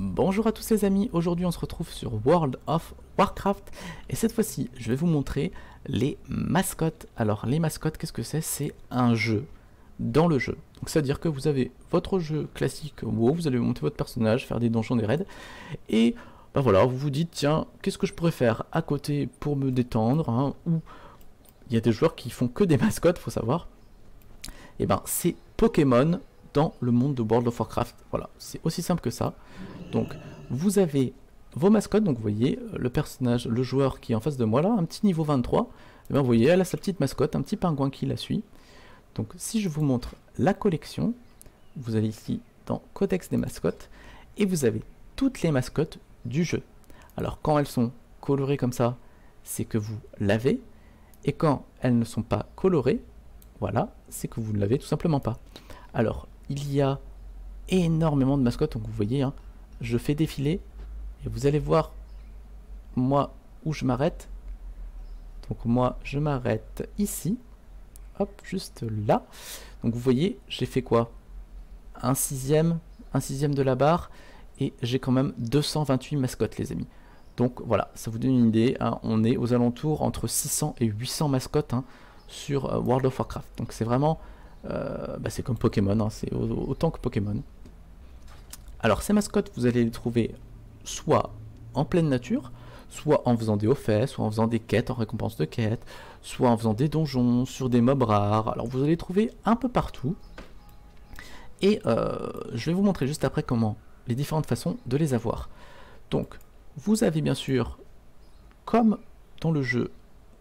Bonjour à tous les amis, aujourd'hui on se retrouve sur World of Warcraft et cette fois-ci je vais vous montrer les mascottes. Alors les mascottes, qu'est-ce que c'est? C'est un jeu dans le jeu. Donc c'est à dire que vous avez votre jeu classique WoW, vous allez monter votre personnage, faire des donjons, des raids et ben voilà, vous vous dites tiens, qu'est-ce que je pourrais faire à côté pour me détendre hein, ou il y a des joueurs qui font que des mascottes, faut savoir. Et ben c'est Pokémon dans le monde de World of Warcraft. Voilà, c'est aussi simple que ça. Donc vous avez vos mascottes, donc vous voyez le personnage, le joueur qui est en face de moi là, un petit niveau 23, et bien vous voyez elle a sa petite mascotte, un petit pingouin qui la suit. Donc si je vous montre la collection, vous allez ici dans Codex des mascottes, et vous avez toutes les mascottes du jeu. Alors quand elles sont colorées comme ça, c'est que vous l'avez, et quand elles ne sont pas colorées, voilà, c'est que vous ne l'avez tout simplement pas. Alors il y a énormément de mascottes, donc vous voyez, hein, je fais défiler et vous allez voir moi où je m'arrête. Donc moi je m'arrête ici, hop, juste là. Donc vous voyez, j'ai fait quoi? Un sixième de la barre et j'ai quand même 228 mascottes les amis. Donc voilà, ça vous donne une idée, hein, on est aux alentours entre 600 et 800 mascottes hein, sur World of Warcraft. Donc c'est vraiment, c'est comme Pokémon, hein, c'est autant que Pokémon. Alors ces mascottes, vous allez les trouver soit en pleine nature, soit en faisant des hauts faits, soit en faisant des quêtes en récompense de quêtes, soit en faisant des donjons, sur des mobs rares. Alors vous allez les trouver un peu partout. Et je vais vous montrer juste après comment, les différentes façons de les avoir. Donc vous avez bien sûr, comme dans le jeu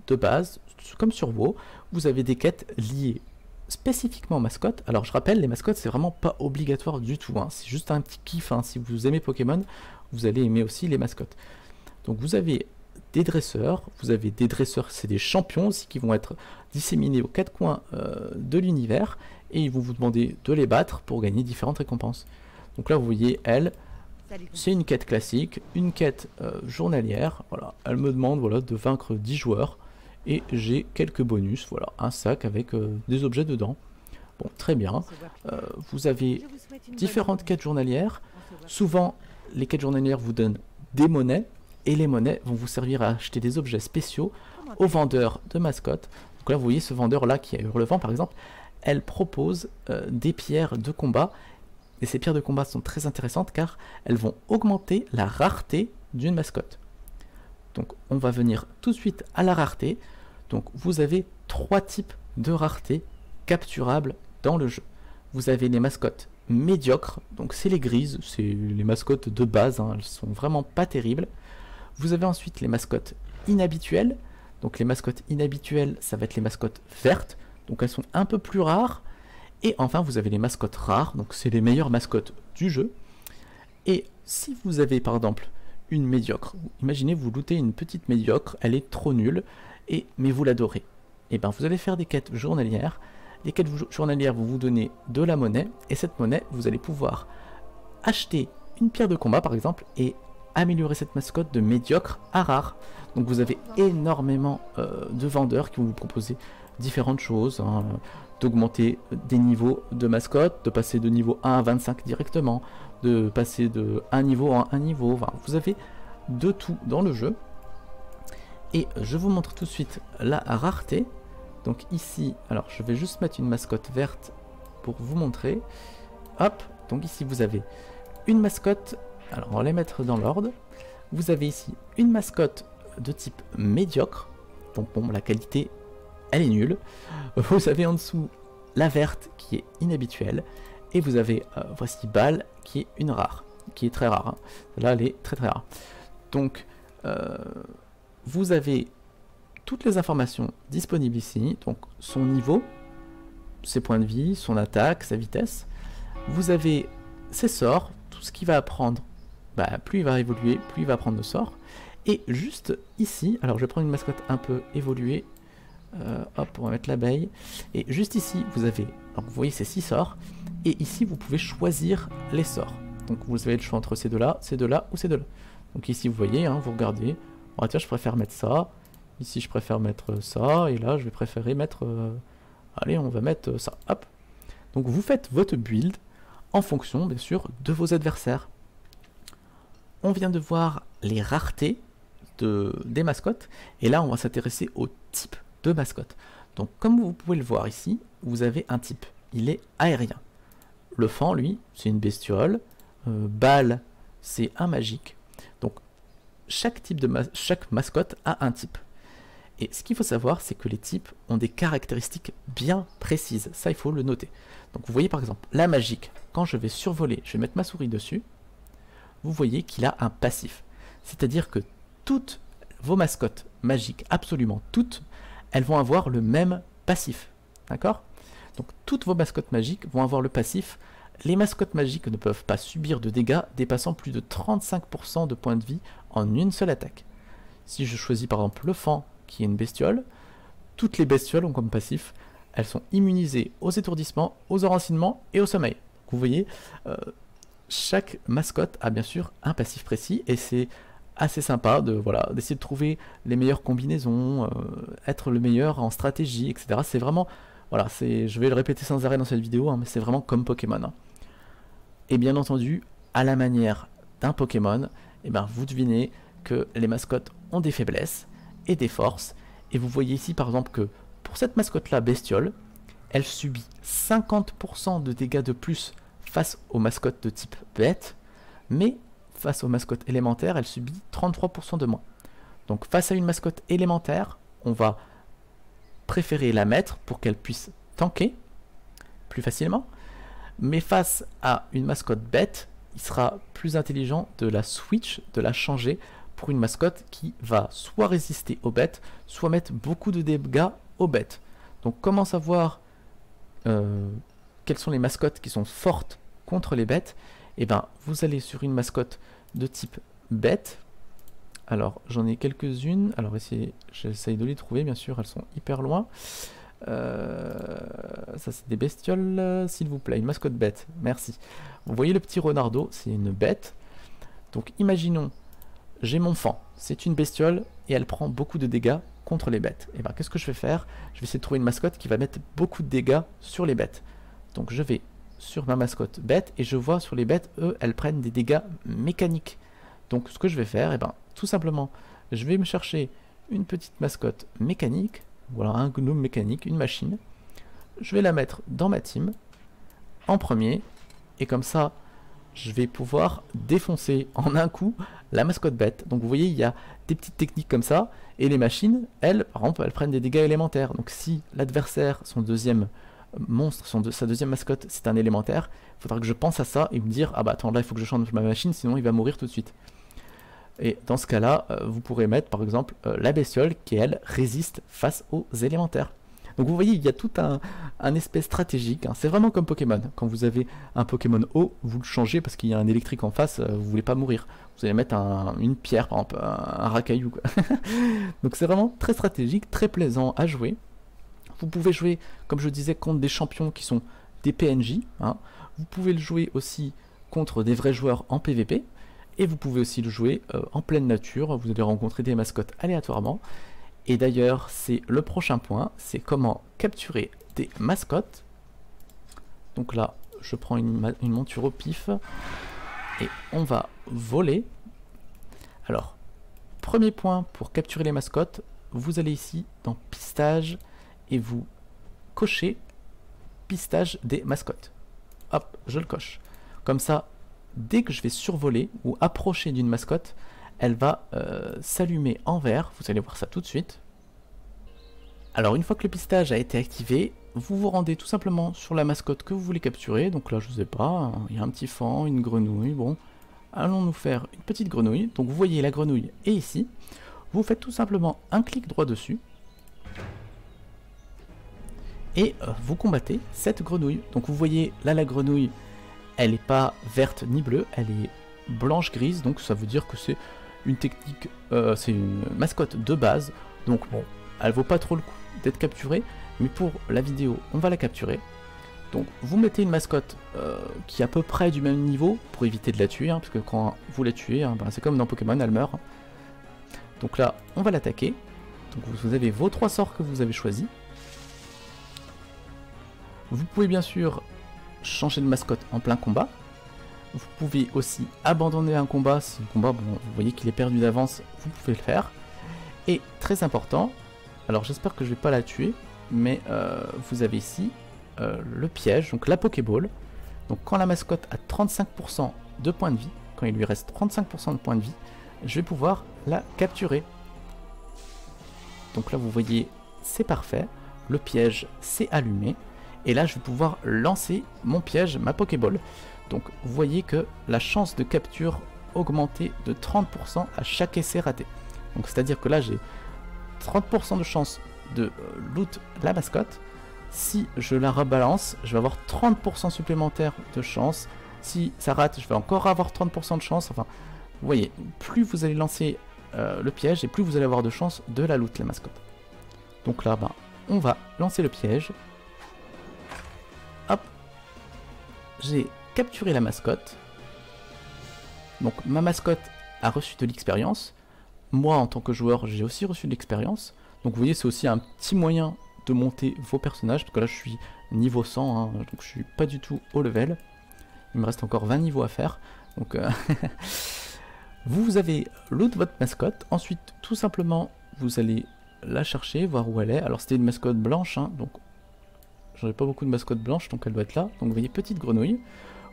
de base, comme sur WoW, vous avez des quêtes liées spécifiquement mascottes. Alors je rappelle, les mascottes c'est vraiment pas obligatoire du tout, hein. C'est juste un petit kiff, hein. Si vous aimez Pokémon, vous allez aimer aussi les mascottes. Donc vous avez des dresseurs, c'est des champions aussi qui vont être disséminés aux quatre coins de l'univers et ils vont vous demander de les battre pour gagner différentes récompenses. Donc là vous voyez elle, c'est une quête classique, une quête journalière, voilà, elle me demande voilà, de vaincre 10 joueurs. Et j'ai quelques bonus, voilà, un sac avec des objets dedans. Bon, très bien. Vous avez différentes quêtes journalières. Souvent, les quêtes journalières vous donnent des monnaies, et les monnaies vont vous servir à acheter des objets spéciaux aux vendeurs de mascottes. Donc là, vous voyez ce vendeur-là qui a Hurlevent, par exemple, elle propose des pierres de combat. Et ces pierres de combat sont très intéressantes car elles vont augmenter la rareté d'une mascotte. Donc on va venir tout de suite à la rareté. Donc vous avez trois types de rareté capturables dans le jeu. Vous avez les mascottes médiocres, donc c'est les grises, c'est les mascottes de base, hein, elles sont vraiment pas terribles. Vous avez ensuite les mascottes inhabituelles. Donc les mascottes inhabituelles, ça va être les mascottes vertes, donc elles sont un peu plus rares. Et enfin vous avez les mascottes rares, donc c'est les meilleures mascottes du jeu. Et si vous avez par exemple une médiocre. Imaginez vous lootez une petite médiocre, elle est trop nulle, mais vous l'adorez. Et bien vous allez faire des quêtes journalières. Les quêtes journalières vont vous donner de la monnaie, et cette monnaie, vous allez pouvoir acheter une pierre de combat par exemple, et améliorer cette mascotte de médiocre à rare. Donc vous avez énormément de vendeurs qui vont vous proposer différentes choses, hein, d'augmenter des niveaux de mascotte, de passer de niveau 1 à 25 directement, de passer de un niveau à un niveau, enfin, vous avez de tout dans le jeu. Et je vous montre tout de suite la rareté. Donc ici, alors je vais juste mettre une mascotte verte pour vous montrer. Hop, donc ici vous avez une mascotte, alors on va les mettre dans l'ordre. Vous avez ici une mascotte de type médiocre, donc bon, la qualité elle est nulle. Vous avez en dessous la verte qui est inhabituelle. Et vous avez, voici Balle qui est une rare, qui est très rare. Hein. Là, elle est très très rare. Donc, vous avez toutes les informations disponibles ici. Donc, son niveau, ses points de vie, son attaque, sa vitesse. Vous avez ses sorts, tout ce qu'il va apprendre. Bah, plus il va évoluer, plus il va apprendre de sorts. Et juste ici, alors je vais prendre une mascotte un peu évoluée. Hop, on va mettre l'abeille. Et juste ici, vous avez, donc vous voyez ces 6 sorts. Et ici, vous pouvez choisir les sorts. Donc vous avez le choix entre ces deux-là ou ces deux-là. Donc ici, vous voyez, hein, vous regardez. Bon, tiens, je préfère mettre ça. Ici, je préfère mettre ça. Et là, je vais préférer mettre... allez, on va mettre ça. Hop. Donc vous faites votre build en fonction, bien sûr, de vos adversaires. on vient de voir les raretés des mascottes, et là on va s'intéresser au type de mascotte. Donc comme vous pouvez le voir ici, vous avez un type, il est aérien. Le fan, lui, c'est une bestiole, Bâle, c'est un magique. Donc chaque mascotte a un type. Et ce qu'il faut savoir, c'est que les types ont des caractéristiques bien précises, ça il faut le noter. Donc vous voyez par exemple, la magique, quand je vais survoler, je vais mettre ma souris dessus, vous voyez qu'il a un passif. C'est-à-dire que toutes vos mascottes magiques, absolument toutes, elles vont avoir le même passif. D'accord? Donc toutes vos mascottes magiques vont avoir le passif. Les mascottes magiques ne peuvent pas subir de dégâts dépassant plus de 35% de points de vie en une seule attaque. Si je choisis par exemple le fan, qui est une bestiole, toutes les bestioles ont comme passif, elles sont immunisées aux étourdissements, aux enracinements et au sommeil. Donc vous voyez, chaque mascotte a bien sûr un passif précis, et c'est assez sympa d'essayer de trouver les meilleures combinaisons, être le meilleur en stratégie, etc. C'est vraiment, voilà, je vais le répéter sans arrêt dans cette vidéo, hein, mais c'est vraiment comme Pokémon. Hein. Et bien entendu, à la manière d'un Pokémon, eh ben, vous devinez que les mascottes ont des faiblesses et des forces. Et vous voyez ici par exemple que pour cette mascotte-là, bestiole, elle subit 50% de dégâts de plus face aux mascottes de type bête, mais face aux mascottes élémentaires, elle subit 33% de moins. Donc face à une mascotte élémentaire, on va préférer la mettre pour qu'elle puisse tanker plus facilement, mais face à une mascotte bête, il sera plus intelligent de la switch, de la changer pour une mascotte qui va soit résister aux bêtes, soit mettre beaucoup de dégâts aux bêtes. Donc comment savoir quelles sont les mascottes qui sont fortes contre les bêtes? Et ben vous allez sur une mascotte de type bête. Alors j'en ai quelques-unes, alors j'essaye de les trouver, bien sûr elles sont hyper loin. Ça c'est des bestioles, s'il vous plaît, une mascotte bête, merci. Vous voyez le petit Renardo, c'est une bête. Donc imaginons, j'ai mon fan, c'est une bestiole et elle prend beaucoup de dégâts contre les bêtes. Et ben qu'est-ce que je vais faire? Je vais essayer de trouver une mascotte qui va mettre beaucoup de dégâts sur les bêtes. Donc je vais sur ma mascotte bête et je vois sur les bêtes, eux, elles prennent des dégâts mécaniques. Donc ce que je vais faire, et ben tout simplement, je vais me chercher une petite mascotte mécanique, voilà, un gnome mécanique, une machine. Je vais la mettre dans ma team en premier, et comme ça, je vais pouvoir défoncer en un coup la mascotte bête. Donc vous voyez, il y a des petites techniques comme ça, et les machines, elles, par exemple, elles prennent des dégâts élémentaires. Donc si l'adversaire, son deuxième monstre, sa deuxième mascotte, c'est un élémentaire, il faudra que je pense à ça et me dire, ah bah attends, là il faut que je change ma machine, sinon il va mourir tout de suite. Et dans ce cas-là, vous pourrez mettre par exemple la bestiole qui, elle, résiste face aux élémentaires. Donc vous voyez, il y a tout un aspect stratégique, hein. C'est vraiment comme Pokémon. Quand vous avez un Pokémon eau, vous le changez parce qu'il y a un électrique en face, vous voulez pas mourir. Vous allez mettre une pierre, par exemple, un racaillou, quoi. Donc c'est vraiment très stratégique, très plaisant à jouer. Vous pouvez jouer, comme je disais, contre des champions qui sont des PNJ. Hein. Vous pouvez le jouer aussi contre des vrais joueurs en PvP. Et vous pouvez aussi le jouer en pleine nature. Vous allez rencontrer des mascottes aléatoirement. Et d'ailleurs, c'est le prochain point, c'est comment capturer des mascottes. Donc là, je prends une monture au pif. Et on va voler. Alors, premier point pour capturer les mascottes. Vous allez ici dans pistage. Et vous cochez pistage des mascottes. Hop, je le coche. Comme ça, dès que je vais survoler ou approcher d'une mascotte, elle va s'allumer en vert. Vous allez voir ça tout de suite. Alors une fois que le pistage a été activé, vous vous rendez tout simplement sur la mascotte que vous voulez capturer. Donc là, je ne sais pas, il y a un petit fan, une grenouille. Bon, allons nous faire une petite grenouille. Donc vous voyez, la grenouille est ici. Vous faites tout simplement un clic droit dessus. Et vous combattez cette grenouille. Donc vous voyez, là la grenouille, elle n'est pas verte ni bleue, elle est blanche-grise. Donc ça veut dire que c'est une technique, c'est une mascotte de base. Donc bon, elle vaut pas trop le coup d'être capturée. Mais pour la vidéo, on va la capturer. Donc vous mettez une mascotte qui est à peu près du même niveau pour éviter de la tuer. Hein, parce que quand vous la tuez, hein, ben, c'est comme dans Pokémon, elle meurt. Donc là, on va l'attaquer. Donc vous avez vos 3 sorts que vous avez choisis. Vous pouvez bien sûr changer de mascotte en plein combat. Vous pouvez aussi abandonner un combat. Si le combat, bon, vous voyez qu'il est perdu d'avance, vous pouvez le faire. Et très important, alors j'espère que je vais pas la tuer, mais vous avez ici le piège, donc la Pokéball. Donc quand la mascotte a 35% de points de vie, quand il lui reste 35% de points de vie, je vais pouvoir la capturer. Donc là vous voyez, c'est parfait, le piège s'est allumé, et là je vais pouvoir lancer mon piège, ma Pokéball. Donc vous voyez que la chance de capture augmentée de 30% à chaque essai raté. Donc c'est à dire que là j'ai 30% de chance de loot la mascotte. Si je la rebalance, je vais avoir 30% supplémentaire de chance. Si ça rate, je vais encore avoir 30% de chance. Enfin, vous voyez, plus vous allez lancer le piège et plus vous allez avoir de chance de la loot la mascotte. Donc là, on va lancer le piège. Hop, j'ai capturé la mascotte. Donc ma mascotte a reçu de l'expérience. Moi, en tant que joueur, j'ai aussi reçu de l'expérience. Donc vous voyez, c'est aussi un petit moyen de monter vos personnages. Parce que là, je suis niveau 100, hein, donc je suis pas du tout au level. Il me reste encore 20 niveaux à faire. Donc vous avez loot votre mascotte. Ensuite, tout simplement, vous allez la chercher, voir où elle est. Alors c'était une mascotte blanche, hein, donc j'en ai pas beaucoup de mascottes blanches, donc elle doit être là. Donc vous voyez, petite grenouille.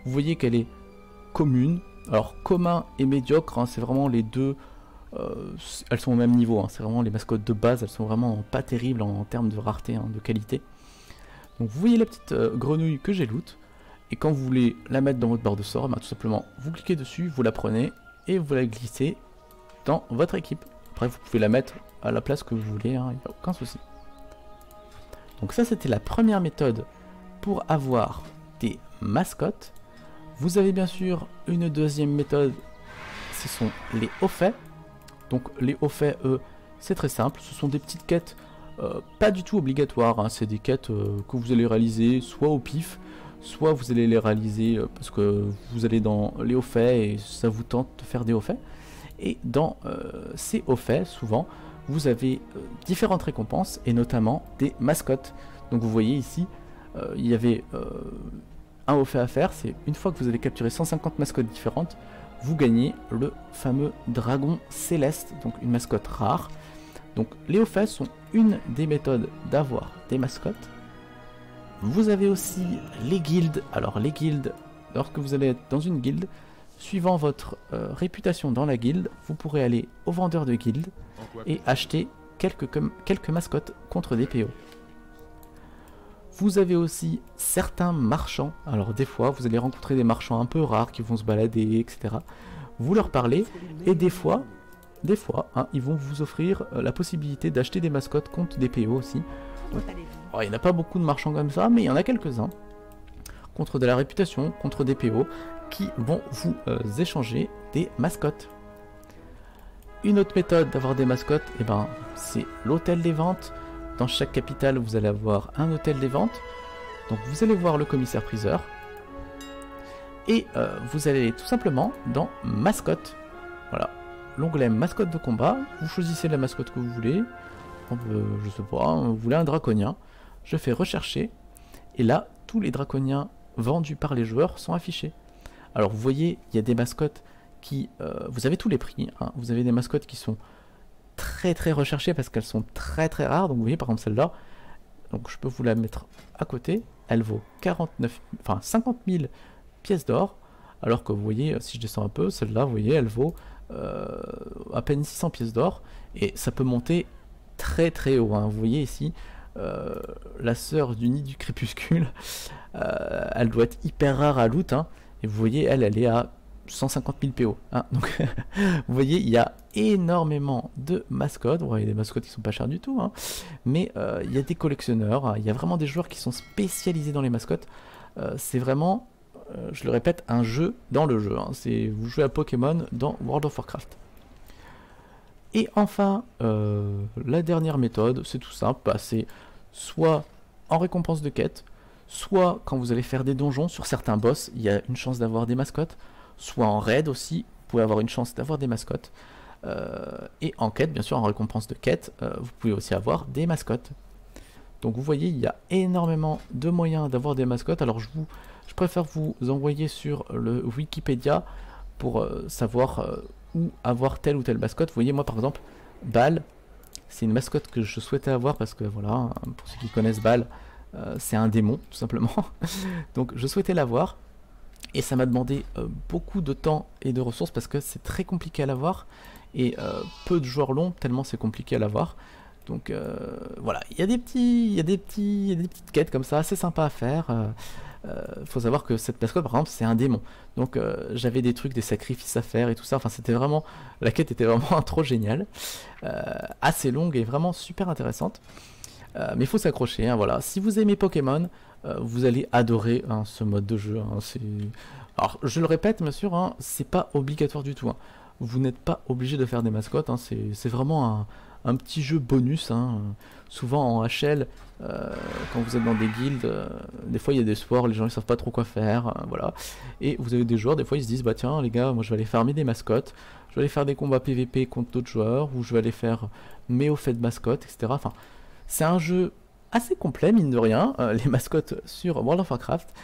Vous voyez qu'elle est commune. Alors commun et médiocre, hein, c'est vraiment les deux. Elles sont au même niveau, hein, c'est vraiment les mascottes de base, elles sont vraiment pas terribles en termes de rareté, hein, de qualité. Donc vous voyez la petite grenouille que j'ai loot, et quand vous voulez la mettre dans votre barre de sort, tout simplement vous cliquez dessus, vous la prenez, et vous la glissez dans votre équipe. Après vous pouvez la mettre à la place que vous voulez, hein, il n'y a aucun souci. Donc ça c'était la première méthode pour avoir des mascottes. Vous avez bien sûr une deuxième méthode, ce sont les hauts faits. Donc les hauts faits, eux, c'est très simple, ce sont des petites quêtes pas du tout obligatoires, hein. C'est des quêtes que vous allez réaliser soit au pif, soit vous allez les réaliser parce que vous allez dans les hauts faits et ça vous tente de faire des hauts faits. Et dans ces hauts faits, souvent, vous avez différentes récompenses et notamment des mascottes. Donc vous voyez ici, il y avait un haut fait à faire, c'est une fois que vous avez capturé 150 mascottes différentes, vous gagnez le fameux dragon céleste, donc une mascotte rare. Donc les hauts faits sont une des méthodes d'avoir des mascottes. Vous avez aussi les guildes. Alors les guildes, lorsque vous allez être dans une guilde, suivant votre réputation dans la guilde, vous pourrez aller au vendeur de guilde et acheter quelques mascottes contre des PO. Vous avez aussi certains marchands. Alors des fois, vous allez rencontrer des marchands un peu rares qui vont se balader, etc. Vous leur parlez et des fois, hein, ils vont vous offrir la possibilité d'acheter des mascottes contre des PO aussi. Donc, il n'y en a pas beaucoup de marchands comme ça, mais il y en a quelques-uns. Contre de la réputation, contre des PO, qui vont vous échanger des mascottes. Une autre méthode d'avoir des mascottes, c'est l'hôtel des ventes. Dans chaque capitale, vous allez avoir un hôtel des ventes. Donc vous allez voir le commissaire-priseur. Et vous allez tout simplement dans mascotte. Voilà, l'onglet mascotte de combat. Vous choisissez la mascotte que vous voulez. Je sais pas, vous voulez un draconien. Je fais rechercher. Et là, tous les draconiens vendus par les joueurs sont affichés. Alors vous voyez, il y a des mascottes qui... vous avez tous les prix. Hein. Vous avez des mascottes qui sont très recherchées parce qu'elles sont très rares. Donc vous voyez par exemple celle-là, donc je peux vous la mettre à côté, elle vaut 50 000 pièces d'or, alors que vous voyez, si je descends un peu, celle-là, vous voyez, elle vaut à peine 600 pièces d'or, et ça peut monter très haut, hein. Vous voyez ici, la sœur du nid du crépuscule, elle doit être hyper rare à loot, hein, et vous voyez, elle est à 150 000 PO. Hein. Donc, vous voyez, il y a énormément de mascottes. Bon, il y a des mascottes qui sont pas chères du tout, hein. Mais il y a des collectionneurs. Hein. Il y a vraiment des joueurs qui sont spécialisés dans les mascottes. C'est vraiment, je le répète, un jeu dans le jeu. Hein. Vous jouez à Pokémon dans World of Warcraft. Et enfin, la dernière méthode, c'est tout simple. C'est soit en récompense de quête, soit quand vous allez faire des donjons sur certains boss, il y a une chance d'avoir des mascottes. Soit en raid aussi, vous pouvez avoir une chance d'avoir des mascottes. Et en quête, bien sûr, en récompense de quête, vous pouvez aussi avoir des mascottes. Donc vous voyez, il y a énormément de moyens d'avoir des mascottes. Alors je je préfère vous envoyer sur le Wikipédia pour savoir où avoir telle ou telle mascotte. Vous voyez, moi par exemple, Bal, c'est une mascotte que je souhaitais avoir parce que voilà, pour ceux qui connaissent Bal, c'est un démon tout simplement. Donc je souhaitais l'avoir et ça m'a demandé beaucoup de temps et de ressources parce que c'est très compliqué à l'avoir et peu de joueurs l'ont tellement c'est compliqué à l'avoir. Donc voilà, il y a des petites quêtes comme ça assez sympas à faire. Faut savoir que cette mascotte par exemple c'est un démon, donc j'avais des trucs, des sacrifices à faire et tout ça, enfin c'était vraiment, la quête était vraiment trop géniale, assez longue et vraiment super intéressante, mais il faut s'accrocher, hein, voilà. Si vous aimez Pokémon, vous allez adorer hein, ce mode de jeu, hein, alors je le répète bien sûr, hein, c'est pas obligatoire du tout, hein. Vous n'êtes pas obligé de faire des mascottes, hein, c'est vraiment un petit jeu bonus, hein. Souvent en HL, quand vous êtes dans des guildes, des fois il y a des sports, les gens ils savent pas trop quoi faire, voilà. Et vous avez des joueurs, des fois ils se disent bah tiens les gars, moi je vais aller farmer des mascottes, je vais aller faire des combats PVP contre d'autres joueurs, ou je vais aller faire mes au fait de mascottes, etc. Enfin, c'est un jeu assez complet mine de rien, les mascottes sur World of Warcraft.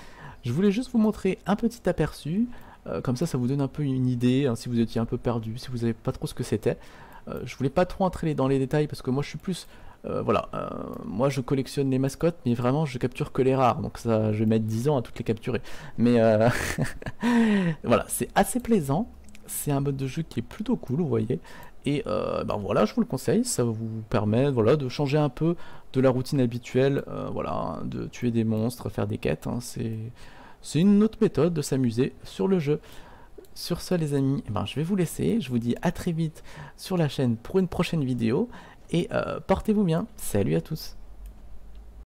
Je voulais juste vous montrer un petit aperçu, comme ça vous donne un peu une idée, hein, si vous étiez un peu perdu, si vous savez pas trop ce que c'était. Je voulais pas trop entrer dans les détails parce que moi je suis plus voilà, moi je collectionne les mascottes mais vraiment je capture que les rares, donc ça je vais mettre 10 ans à toutes les capturer, mais voilà, c'est assez plaisant, c'est un mode de jeu qui est plutôt cool vous voyez, et ben voilà, je vous le conseille, ça vous permet voilà, de changer un peu de la routine habituelle, voilà, de tuer des monstres, faire des quêtes, hein, c'est une autre méthode de s'amuser sur le jeu. Sur ce les amis, eh ben, je vais vous laisser, je vous dis à très vite sur la chaîne pour une prochaine vidéo, et portez-vous bien, salut à tous.